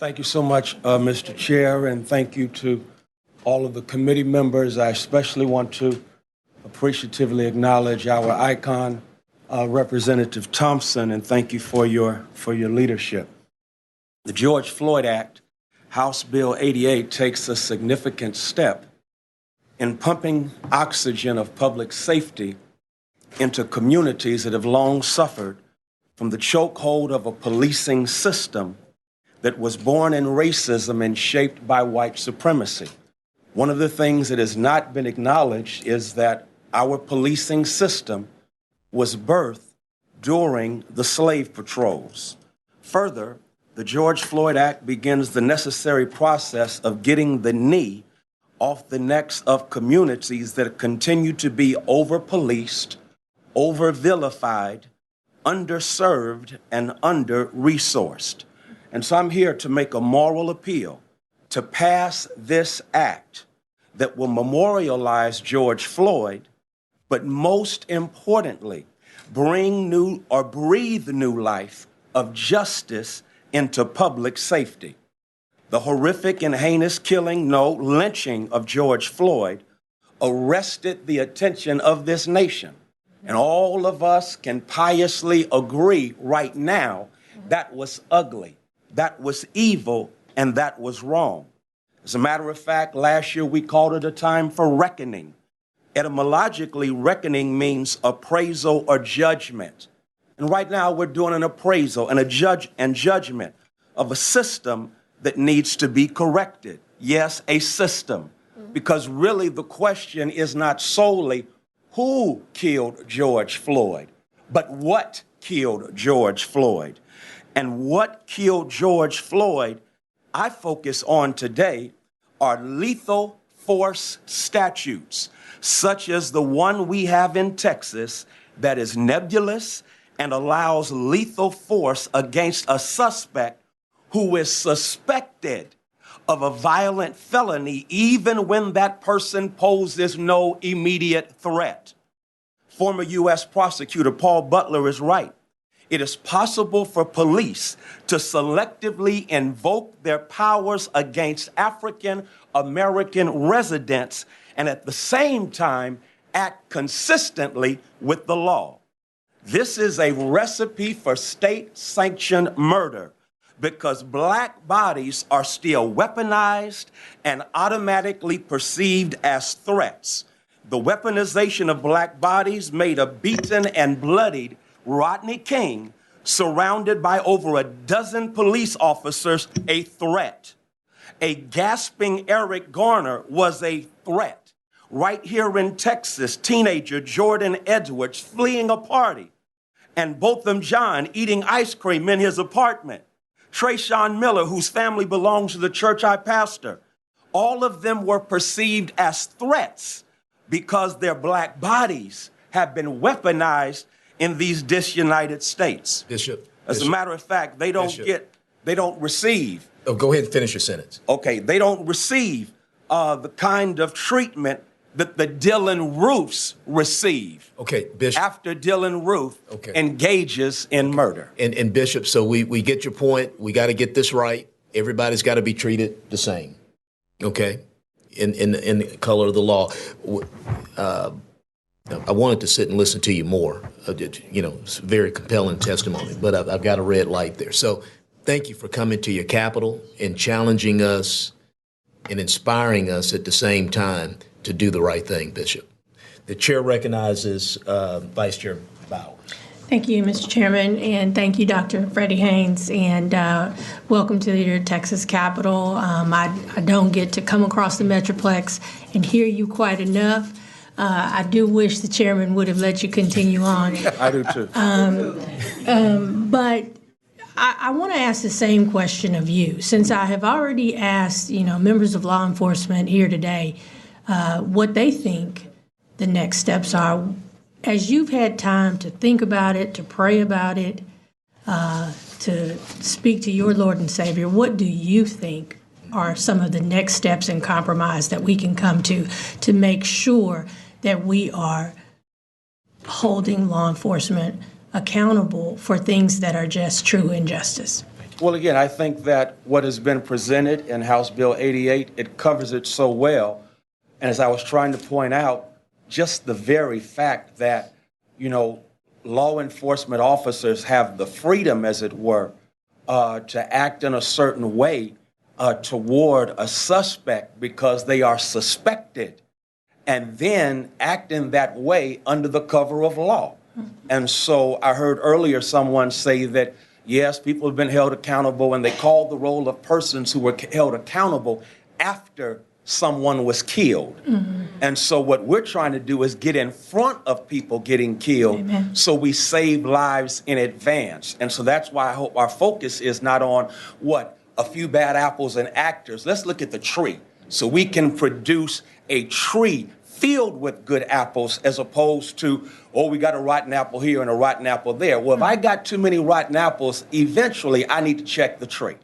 Thank you so much, Mr. Chair, and thank you to all of the committee members. I especially want to appreciatively acknowledge our icon, Representative Thompson, and thank you for your leadership. The George Floyd Act, House Bill 88, takes a significant step in pumping oxygen of public safety into communities that have long suffered from the chokehold of a policing system that was born in racism and shaped by white supremacy. One of the things that has not been acknowledged is that our policing system was birthed during the slave patrols. Further, the George Floyd Act begins the necessary process of getting the knee off the necks of communities that continue to be over-policed, over-vilified, underserved, and under-resourced. And so I'm here to make a moral appeal to pass this act that will memorialize George Floyd, but most importantly, bring new or breathe new life of justice into public safety. The horrific and heinous killing, no, lynching of George Floyd arrested the attention of this nation. And all of us can piously agree right now that was ugly, that was evil, and that was wrong. As a matter of fact, last year we called it a time for reckoning. Etymologically, reckoning means appraisal or judgment. And right now we're doing an appraisal and judgment of a system that needs to be corrected. Yes, a system. Because really the question is not solely who killed George Floyd, but what killed George Floyd. And what killed George Floyd, I focus on today, are lethal force statutes, such as the one we have in Texas that is nebulous and allows lethal force against a suspect who is suspected of a violent felony, even when that person poses no immediate threat. Former U.S. Prosecutor Paul Butler is right. It is possible for police to selectively invoke their powers against African American residents and at the same time act consistently with the law. This is a recipe for state-sanctioned murder because black bodies are still weaponized and automatically perceived as threats. The weaponization of black bodies made a beaten and bloodied Rodney King, surrounded by over a dozen police officers, a threat. A gasping Eric Garner was a threat. Right here in Texas, teenager Jordan Edwards fleeing a party, and Botham Jean eating ice cream in his apartment. Trayshawn Miller, whose family belongs to the church I pastor. All of them were perceived as threats because their black bodies have been weaponized in these disunited states. Bishop. As a matter of fact, they don't receive. Oh, go ahead and finish your sentence. Okay, they don't receive the kind of treatment that the Dylan Roofs receive. Okay, Bishop. After Dylan Roof engages in murder. And Bishop, so we get your point. We got to get this right. Everybody's got to be treated the same. Okay, in the color of the law. I wanted to sit and listen to you more. It's very compelling testimony, but I've got a red light there. So thank you for coming to your Capitol and challenging us and inspiring us at the same time to do the right thing, Bishop. The chair recognizes Vice Chair Bowers. Thank you, Mr. Chairman, and thank you, Dr. Freddie Haynes, and welcome to your Texas Capitol. I don't get to come across the Metroplex and hear you quite enough. I do wish the chairman would have let you continue on. I do too. But I want to ask the same question of you, since I have already asked, members of law enforcement here today what they think the next steps are. As you've had time to think about it, to pray about it, to speak to your Lord and Savior, what do you think are some of the next steps in compromise that we can come to make sure that we are holding law enforcement accountable for things that are just true injustice? Well, again, I think that what has been presented in House Bill 88, it covers it so well. And as I was trying to point out, just the very fact that, law enforcement officers have the freedom, as it were, to act in a certain way toward a suspect because they are suspected, and then act in that way under the cover of law. And so I heard earlier someone say that, yes, people have been held accountable, and they called the role of persons who were held accountable after someone was killed. And so what we're trying to do is get in front of people getting killed. Amen. So we save lives in advance. And so that's why I hope our focus is not on a few bad apples and actors. Let's look at the tree so we can produce a tree filled with good apples, as opposed to, we got a rotten apple here and a rotten apple there. Well, if I got too many rotten apples, eventually I need to check the tree.